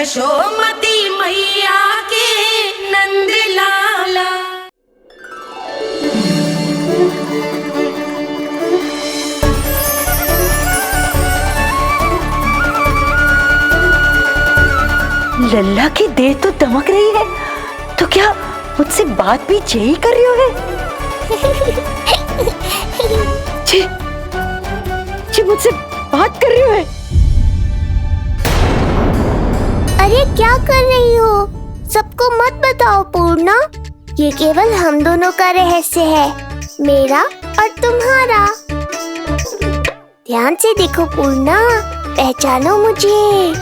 यशोमती मैया के नंद लाला। लल्ला की देह तो दमक रही है, तो क्या मुझसे बात भी यही कर रही हो है? जी मुझसे बात कर रही हो है? अरे क्या कर रही हो? सबको मत बताओ पूर्णा, ये केवल हम दोनों का रहस्य है, मेरा और तुम्हारा। ध्यान से देखो पूर्णा, पहचानो मुझे।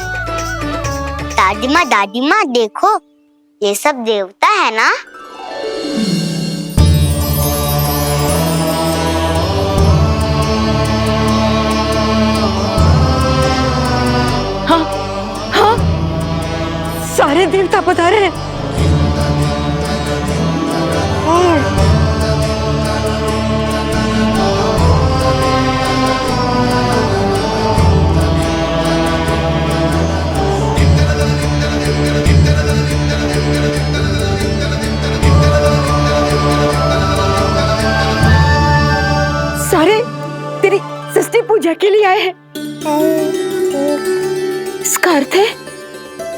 दादी माँ देखो, ये सब देवता है ना? हाँ हाँ, सारे देवता पधारे हैं। सारे तेरी षष्ठी पूजा के लिए आए हैं। इसका अर्थ है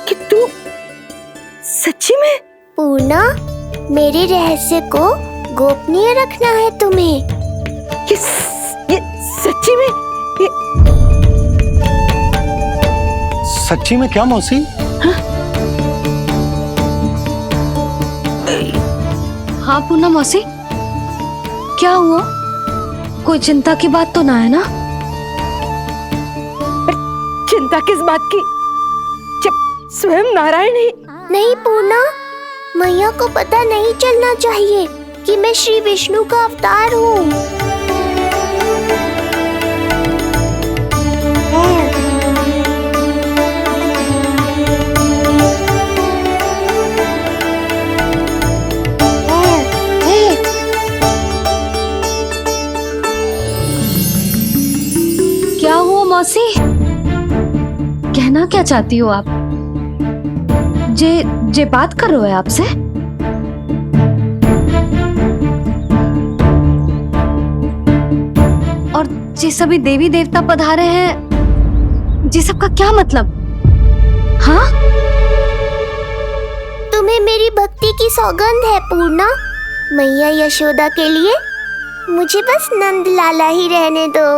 कि तू सच्ची में? पूर्णा, मेरे रहस्य को गोपनीय रखना है तुम्हें। ये सच्ची में? सच्ची में क्या मौसी? हाँ पूर्णा मौसी, क्या हुआ? कोई चिंता की बात तो ना है ना? चिंता किस बात की, जब स्वयं नारायण ही। नहीं पूर्णा, मैया को पता नहीं चलना चाहिए कि मैं श्री विष्णु का अवतार हूँ। क्या हुआ मौसी? कहना क्या चाहती हो आप? जे बात कर रहे हो आपसे? और जे सभी देवी देवता पधारे हैं, जी सबका क्या मतलब? हाँ? तुम्हें मेरी भक्ति की सौगंध है पूर्णा। मैया यशोदा के लिए मुझे बस नंद लाला ही रहने दो।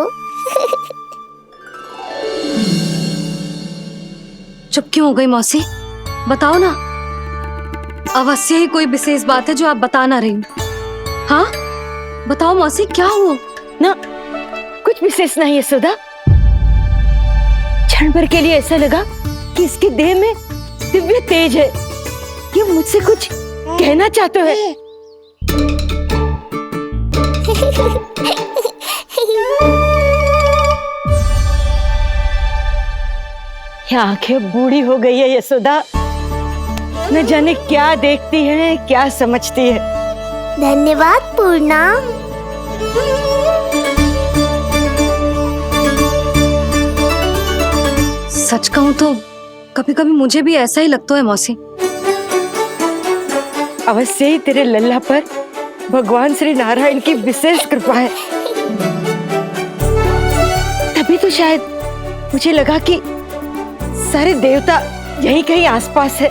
चुप क्यों हो गई मौसी? बताओ ना, अवश्य ही कोई विशेष बात है जो आप बता ना रही। हाँ बताओ मौसी, क्या हुआ? ना कुछ विशेष नहीं है सुधा। क्षण भर के लिए ऐसा लगा कि इसके देह में दिव्य तेज है, ये मुझसे कुछ कहना चाहते हैं। ये आंखें बूढ़ी हो गई है यशोदा, न जाने क्या देखती है, क्या समझती है। धन्यवाद पूर्णा। सच कहूं तो कभी कभी मुझे भी ऐसा ही लगता है मौसी। अवश्य ही तेरे लल्ला पर भगवान श्री नारायण की विशेष कृपा है, तभी तो शायद मुझे लगा कि सारे देवता यहीं कहीं आसपास है।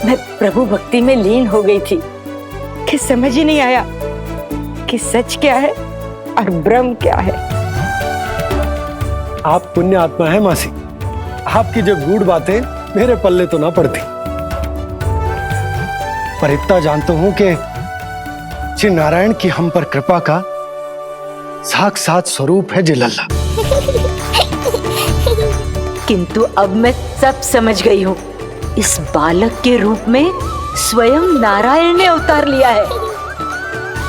मैं प्रभु भक्ति में लीन हो गई थी कि समझ ही नहीं आया कि सच क्या है और भ्रम क्या है। आप पुण्य आत्मा है मासी, आपकी जो गूढ़ बातें मेरे पल्ले तो ना पड़ती, पर इतना जानता हूं कि श्री नारायण की हम पर कृपा का साक्षात स्वरूप है जी लल्ला। किंतु अब मैं सब समझ गई हूँ, इस बालक के रूप में स्वयं नारायण ने अवतार लिया है,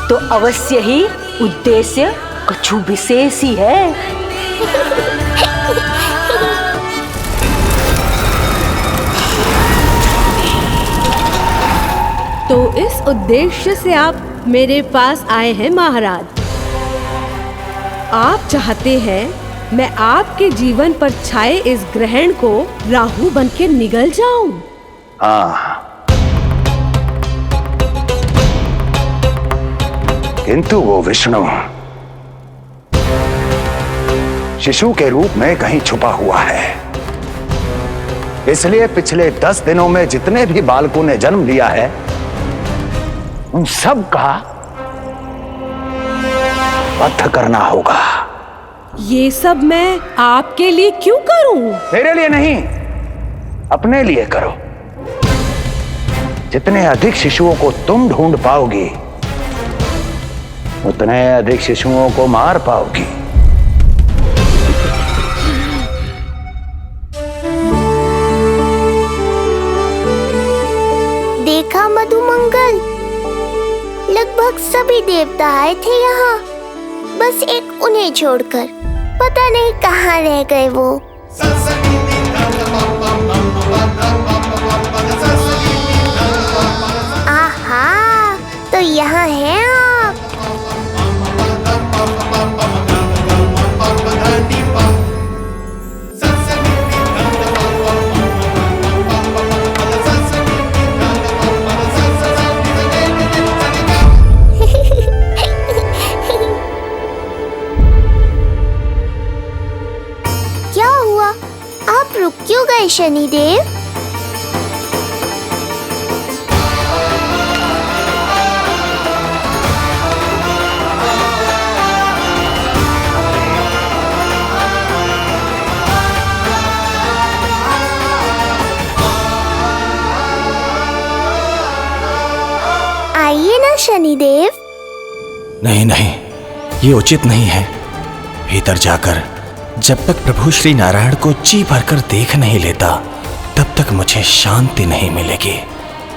तो अवश्य ही उद्देश्य कुछ विशेष ही है। तो इस उद्देश्य से आप मेरे पास आए हैं महाराज। आप चाहते हैं मैं आपके जीवन पर छाए इस ग्रहण को राहु बन के निगल जाऊं। किंतु वो विष्णु शिशु के रूप में कहीं छुपा हुआ है, इसलिए पिछले 10 दिनों में जितने भी बालकों ने जन्म लिया है उन सब का वध करना होगा। ये सब मैं आपके लिए क्यों करूं? तेरे लिए नहीं, अपने लिए करो। जितने अधिक शिशुओं को तुम ढूंढ पाओगी उतने अधिक शिशुओं को मार पाओगी। देखा मधुमंगल, लगभग सभी देवता आए थे यहाँ, बस एक उन्हें छोड़कर। पता नहीं कहाँ रह गए वो। आहा, तो यहाँ हैं आप। क्या हुआ? आप रुक क्यों गए शनिदेव? आइए ना शनिदेव। नहीं नहीं, ये उचित नहीं है। भीतर जाकर जब तक प्रभु श्री नारायण को जी भरकर देख नहीं लेता तब तक मुझे शांति नहीं मिलेगी।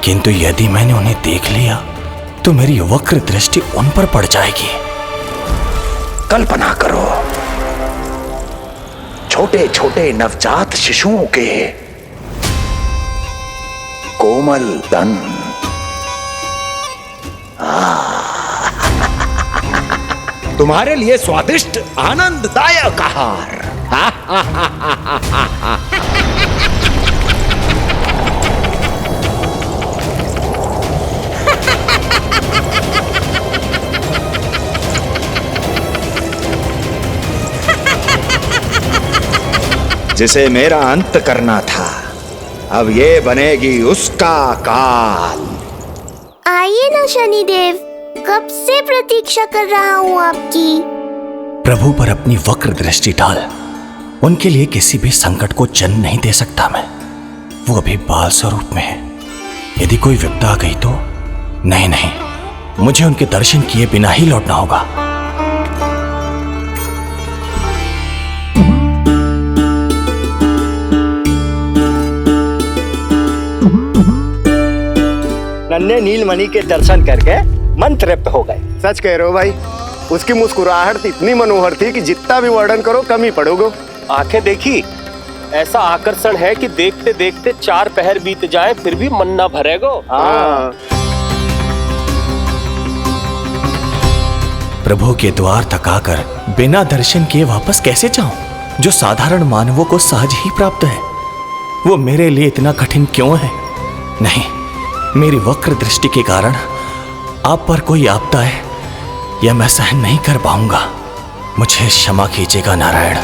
किंतु यदि मैंने उन्हें देख लिया तो मेरी वक्र दृष्टि उन पर पड़ जाएगी। कल्पना करो, छोटे छोटे नवजात शिशुओं के कोमल तन, तुम्हारे लिए स्वादिष्ट आनंददायक आहार। जिसे मेरा अंत करना था, अब ये बनेगी उसका काल। आइए ना शनिदेव, कब से प्रतीक्षा कर रहा हूँ आपकी। प्रभु पर अपनी वक्र दृष्टि डाल। उनके लिए किसी भी संकट को जन्म नहीं दे सकता मैं। वो अभी बाल स्वरूप में है। यदि कोई विपदा आ गई तो नहीं नहीं, मुझे उनके दर्शन किए बिना ही लौटना होगा। नन्हे नीलमणि के दर्शन करके मन तृप्त हो गए। सच कह रहे हो भाई, उसकी मुस्कुराहट इतनी मनोहर थी कि जितना भी वर्णन करो कम ही पड़ोगे। आंखें देखी, ऐसा आकर्षण है कि देखते देखते 4 पहर बीत जाए फिर भी मन ना भरेगो। हाँ। प्रभु के द्वार तक आकर बिना दर्शन किए वापस कैसे जाऊं, जो साधारण मानवों को सहज ही प्राप्त है। वो मेरे लिए इतना कठिन क्यों है? नहीं, मेरी वक्र दृष्टि के कारण आप पर कोई आपदा है या मैं सहन नहीं कर पाऊंगा। मुझे क्षमा कीजिएगा नारायण।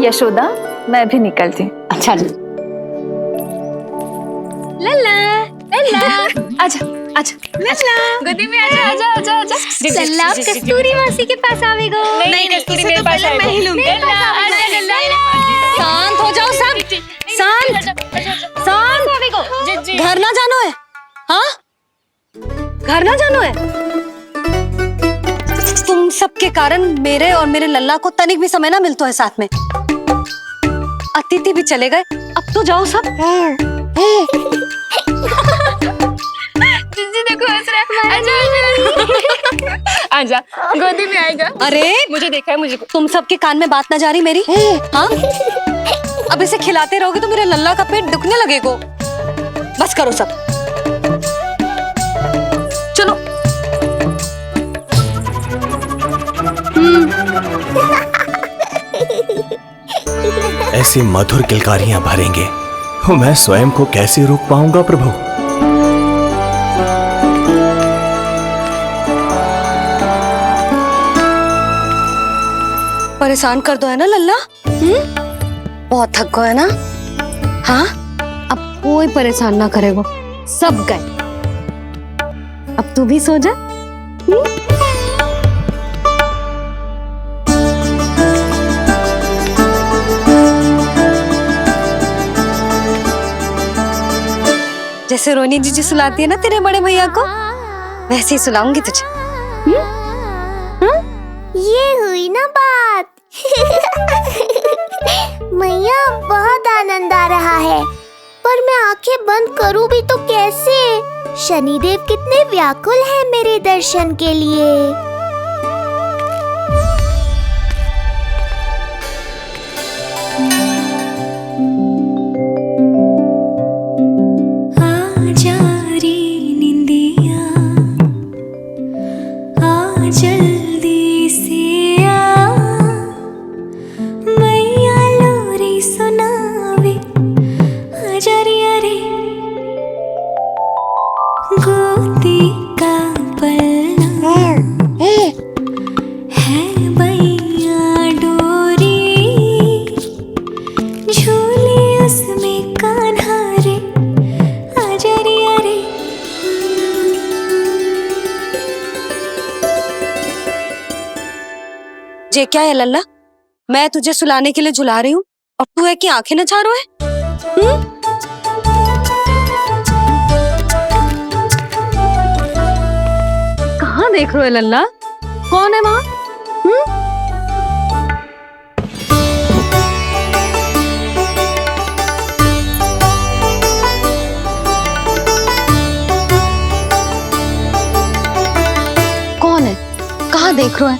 यशोदा, मैं भी निकलती। अच्छा लल्ला लल्ला, आजा आजा लल्ला, गोदी में आजा आजा आजा आजा। लल्ला कस्तूरी मासी के पास आवेगो। नहीं कस्तूरी मेरे पास आएगा। मैं ही लूंगी। आजा लल्ला, शांत हो जाओ सब, शांत शांत। घर ना जानो है? हाँ, घर ना जानो है? तुम सबके कारण मेरे और मेरे लल्ला को तनिक भी समय ना मिलता है साथ में। अतिथि भी चले गए, अब तो जाओ सब। जी देखो हंस रहा है। आजा आजा, गोदी में आएगा। अरे मुझे देखा है, मुझे तुम सबके कान में बात ना जा रही मेरी? हाँ, अब इसे खिलाते रहोगे तो मेरे लल्ला का पेट दुखने लगेगा। बस करो सब, चलो। ऐसी मधुर किलकारियां भरेंगे तो मैं स्वयं को कैसे रोक पाऊंगा प्रभु। परेशान कर दो है ना लल्ला? बहुत थक गए ना? हाँ, अब कोई परेशान ना करेगा, सब गए। अब तू भी सो जा। जैसे रोनी जीजी सुलाती है ना तेरे बड़े भैया को, वैसे ही सुलाऊंगी तुझे। ये हुई ना बात। मैया बहुत आनंद आ रहा है, पर मैं आंखें बंद करूं भी तो कैसे? शनिदेव कितने व्याकुल हैं मेरे दर्शन के लिए। जल्दी से आ, मैया लोरी सुनावे, आजा रे गोदी का पलना है मैया डोरी, झूले उसमें कान्हा रे, आजा रे। जे क्या है लल्ला, मैं तुझे सुलाने के लिए झुला रही हूँ और तू है कि आंखें नचा रहा है? कहाँ देख रहे हो लल्ला? कौन है वहाँ? कौन है? कहाँ देख रहे हो?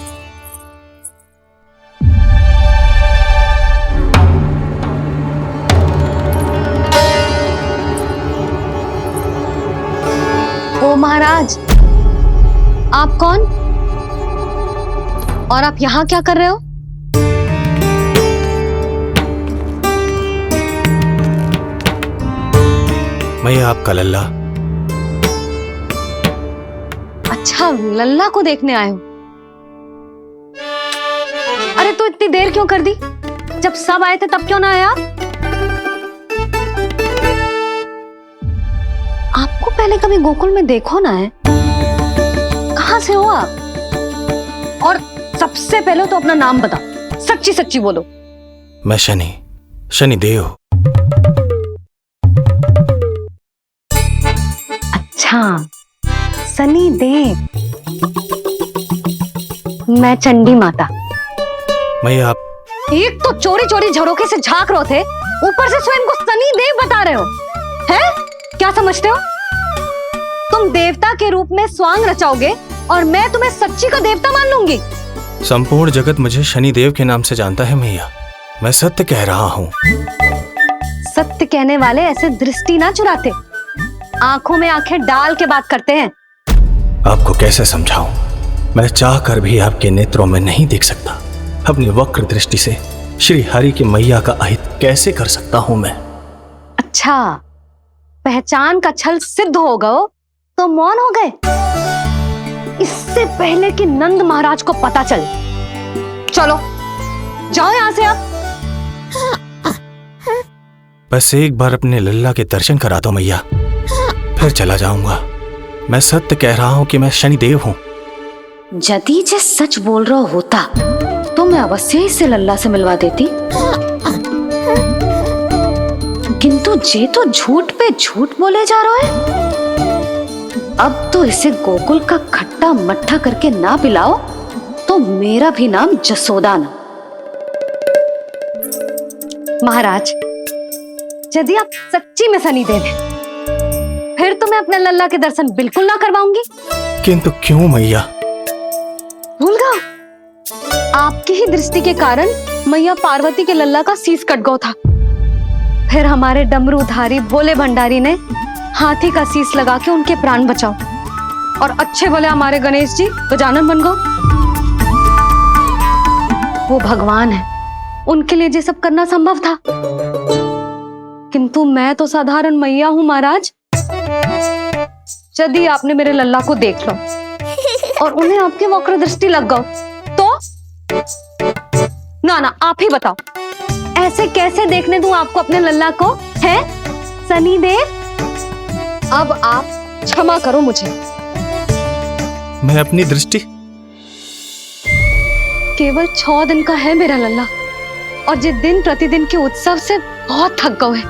ओ महाराज, आप कौन और आप यहाँ क्या कर रहे हो? मैं आपका लल्ला। अच्छा, लल्ला को देखने आए हो? अरे तो इतनी देर क्यों कर दी? जब सब आए थे तब क्यों ना आया? आपको पहले कभी गोकुल में देखो ना है? कहाँ से हो आप? और सबसे पहले तो अपना नाम बताओ, सच्ची सच्ची बोलो। मैं शनिदेव। अच्छा, शनिदेव। मैं चंडी माता। मैं आप एक तो चोरी चोरी झरोखे से झांक रहे थे, ऊपर से स्वयं को शनिदेव बता रहे हो, हैं? क्या समझते हो? तुम देवता के रूप में स्वांग रचाओगे और मैं तुम्हें सच्ची का देवता मान लूंगी? संपूर्ण जगत मुझे शनिदेव के नाम से जानता है मैया। मैं सत्य कह रहा हूँ। सत्य कहने वाले ऐसे दृष्टि ना चुराते, आंखों में आंखें डाल के बात करते हैं। आपको कैसे समझाऊं? मैं चाह कर भी आपके नेत्रों में नहीं देख सकता। अपनी वक्र दृष्टि से श्री हरि की मैया का अहित कैसे कर सकता हूं मैं? अच्छा, पहचान का छल सिद्ध हो गया तो मौन हो गए? इससे पहले कि नंद महाराज को पता चले। चलो जाओ यहां से अब। बस एक बार अपने लल्ला के दर्शन करा दो मैया, फिर चला जाऊंगा। मैं सत्य कह रहा हूं कि मैं शनिदेव हूं। यदि जे सच बोल रहा होता तो मैं अवश्य ही इसे लल्ला से मिलवा देती, किंतु जे तो झूठ पे झूठ बोले जा रहा है। अब तो इसे गोकुल का खट्टा मट्ठा करके ना पिलाओ तो मेरा भी नाम जसोदा ना। महाराज, यदि आप सच्ची में शनिदेव हैं, फिर तो मैं अपने लल्ला के दर्शन बिल्कुल ना करवाऊंगी। किंतु क्यों मैया? भूल गया? आपकी ही दृष्टि के कारण मैया पार्वती के लल्ला का शीश कट गया था। फिर हमारे डमरूधारी भोले भंडारी ने हाथी का शीश लगा के उनके प्राण बचाओ, और अच्छे भले हमारे गणेश जी गजानन बन गए। वो भगवान है, उनके लिए ये सब करना संभव था, किंतु मैं तो साधारण मैया हूं महाराज। यदि आपने मेरे लल्ला को देख लो और उन्हें आपकी वक्र दृष्टि लग गई तो ना आप ही बताओ, ऐसे कैसे देखने दूं आपको अपने लल्ला को? है शनिदेव, अब आप क्षमा करो मुझे। मैं अपनी दृष्टि? केवल 6 दिन का है मेरा लल्ला, और जिस दिन प्रतिदिन के उत्सव से बहुत थक गए हैं,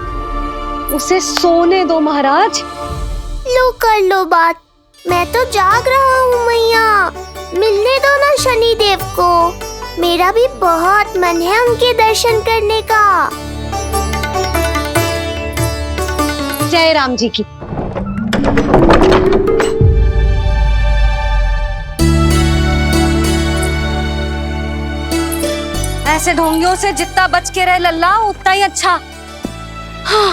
उसे सोने दो महाराज। लो कर लो बात, मैं तो जाग रहा हूँ मैया, मिलने दो ना शनिदेव को, मेरा भी बहुत मन है उनके दर्शन करने का। जय राम जी की। ऐसे ढोंगियों से जितना बच के रहे लल्ला उतना ही अच्छा। हाँ,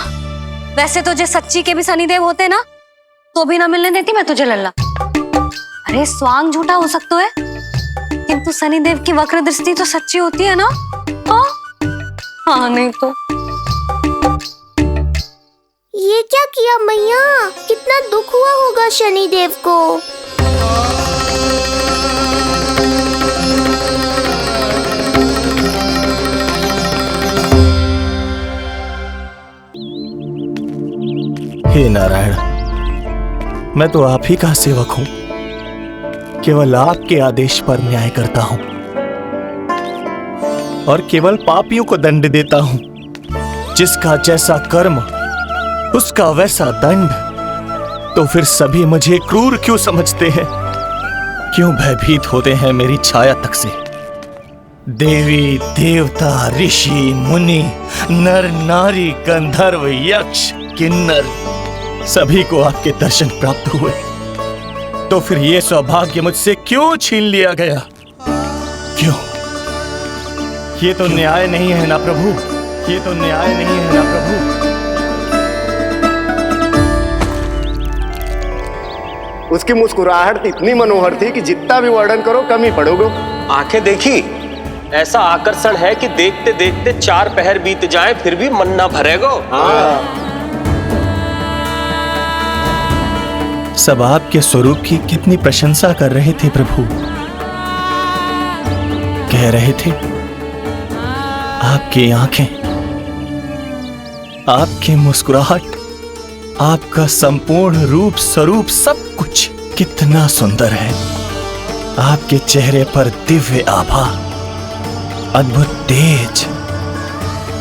वैसे तो जो सच्ची के भी शनिदेव होते ना तो भी ना मिलने देती मैं तुझे लल्ला। अरे स्वांग झूठा हो सकता है, किंतु शनिदेव की वक्र दृष्टि तो सच्ची होती है ना। हाँ नहीं तो। ये क्या किया मैया, कितना दुख हुआ होगा शनिदेव को। हे नारायण, मैं तो आप ही का सेवक हूं, केवल आपके आदेश पर न्याय करता हूं और केवल पापियों को दंड देता हूं। जिसका जैसा कर्म उसका वैसा दंड। तो फिर सभी मुझे क्रूर क्यों समझते हैं? क्यों भयभीत होते हैं मेरी छाया तक से? देवी देवता ऋषि मुनि नर नारी गंधर्व यक्ष किन्नर सभी को आपके दर्शन प्राप्त हुए, तो फिर ये सौभाग्य मुझसे क्यों छीन लिया गया? क्यों? ये तो न्याय नहीं है ना प्रभु, ये तो न्याय नहीं है ना प्रभु। उसकी मुस्कुराहट इतनी मनोहर थी कि जितना भी वर्णन करो कम ही पड़ोगे। आंखें देखी, ऐसा आकर्षण है कि देखते देखते 4 पहर बीत जाएं फिर भी मन ना भरेगो। सब आपके स्वरूप की कितनी प्रशंसा कर रहे थे प्रभु। कह रहे थे आपकी आंखें, आपकी मुस्कुराहट, आपका संपूर्ण रूप स्वरूप सब कुछ कितना सुंदर है। आपके चेहरे पर दिव्य आभा, अद्भुत तेज।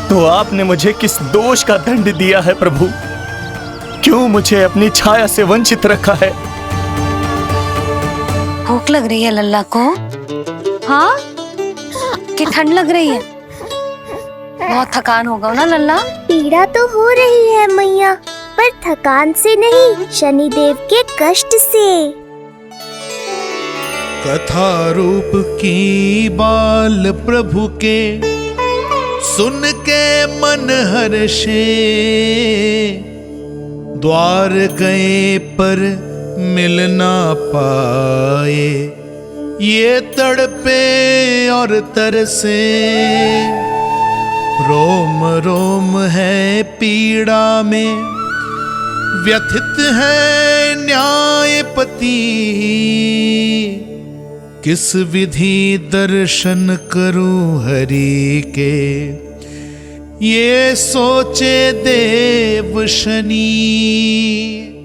तो आपने मुझे किस दोष का दंड दिया है प्रभु? क्यों मुझे अपनी छाया से वंचित रखा है? भूख लग रही है लल्ला को? हाँ, कि ठंड लग रही है? बहुत थकान होगा ना लल्ला? पीड़ा तो हो रही है मैया, पर थकान से नहीं, शनिदेव के कष्ट से। कथा रूप की बाल प्रभु के सुन के मन हर्षे, द्वार गए पर मिल ना पाए, ये तड़पे और तरसे, रोम रोम है पीड़ा में, व्यथित है न्यायपति, किस विधि दर्शन करूं हरि के, ये सोचे देव शनि।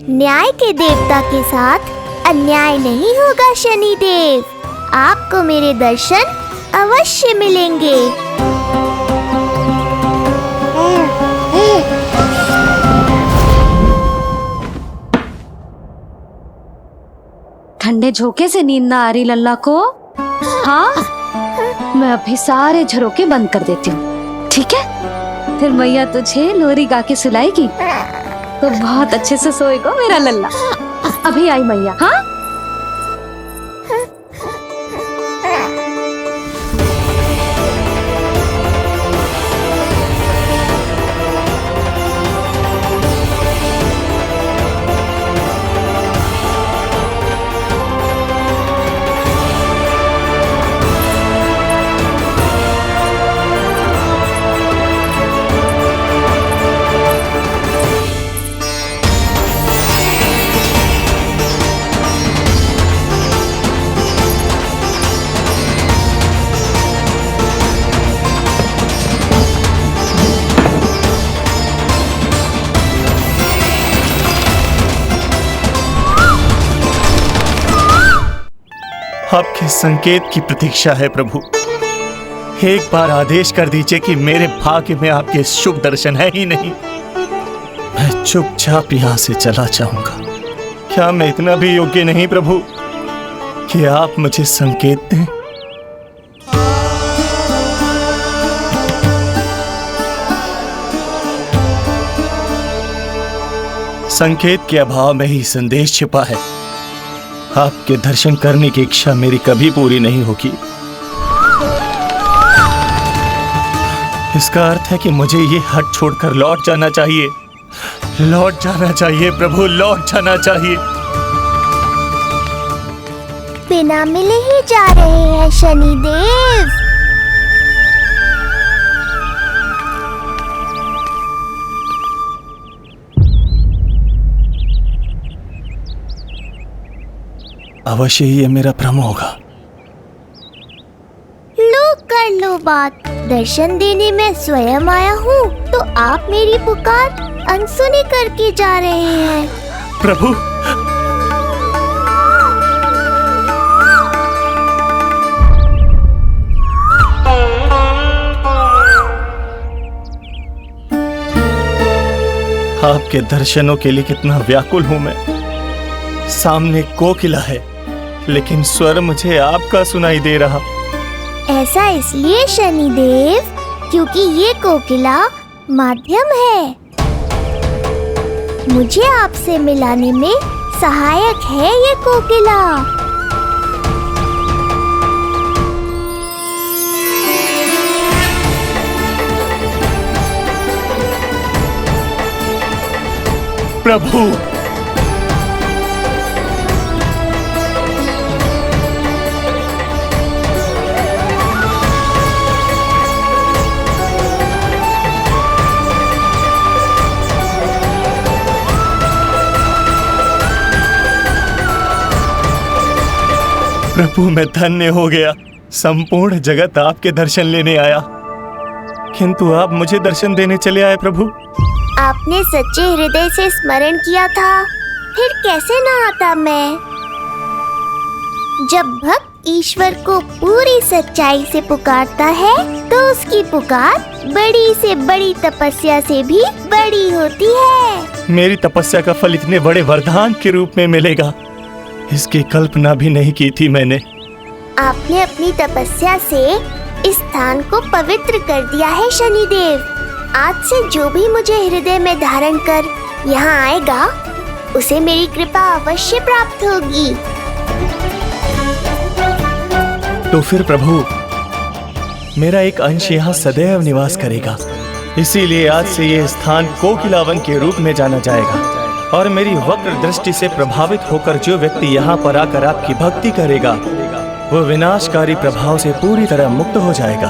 न्याय के देवता के साथ अन्याय नहीं होगा शनिदेव, आपको मेरे दर्शन अवश्य मिलेंगे। ठंडे झोंके से नींद ना आ रही लल्ला को? हाँ, मैं अभी सारे झरोके बंद कर देती हूँ, ठीक है? फिर मैया तुझे लोरी गा के सुलाएगी तो बहुत अच्छे से सोएगा मेरा लल्ला। अभी आई मैया। हाँ, आपके संकेत की प्रतीक्षा है प्रभु। एक बार आदेश कर दीजिए कि मेरे भाग्य में आपके शुभ दर्शन है ही नहीं, मैं चुपचाप यहां से चला जाऊंगा। क्या मैं इतना भी योग्य नहीं प्रभु कि आप मुझे संकेत दें? संकेत के अभाव में ही संदेश छिपा है। आपके दर्शन करने की इच्छा मेरी कभी पूरी नहीं होगी। इसका अर्थ है कि मुझे ये हट छोड़कर लौट जाना चाहिए। लौट जाना चाहिए प्रभु, लौट जाना चाहिए। बिना मिले ही जा रहे हैं शनिदेव। अवश्य ही ये मेरा भ्रम होगा। लो कर लो बात। दर्शन देने मैं स्वयं आया हूँ तो आप मेरी पुकार अनसुनी करके जा रहे हैं। प्रभु आपके दर्शनों के लिए कितना व्याकुल हूं मैं। सामने कोकिला है लेकिन स्वर मुझे आपका सुनाई दे रहा। ऐसा इसलिए शनिदेव क्योंकि ये कोकिला माध्यम है। मुझे आपसे मिलाने में सहायक है ये कोकिला। प्रभु प्रभु मैं धन्य हो गया। संपूर्ण जगत आपके दर्शन लेने आया किंतु आप मुझे दर्शन देने चले आए प्रभु। आपने सच्चे हृदय से स्मरण किया था, फिर कैसे न आता मैं। जब भक्त ईश्वर को पूरी सच्चाई से पुकारता है तो उसकी पुकार बड़ी से बड़ी तपस्या से भी बड़ी होती है। मेरी तपस्या का फल इतने बड़े वरदान के रूप में मिलेगा, इसकी कल्पना भी नहीं की थी मैंने। आपने अपनी तपस्या से इस स्थान को पवित्र कर दिया है शनिदेव। आज से जो भी मुझे हृदय में धारण कर यहाँ आएगा उसे मेरी कृपा अवश्य प्राप्त होगी। तो फिर प्रभु मेरा एक अंश यहाँ सदैव निवास करेगा, इसीलिए आज से ये स्थान कोकिलावन के रूप में जाना जाएगा और मेरी वक्र दृष्टि से प्रभावित होकर जो व्यक्ति यहाँ पर आकर आपकी भक्ति करेगा वो विनाशकारी प्रभाव से पूरी तरह मुक्त हो जाएगा।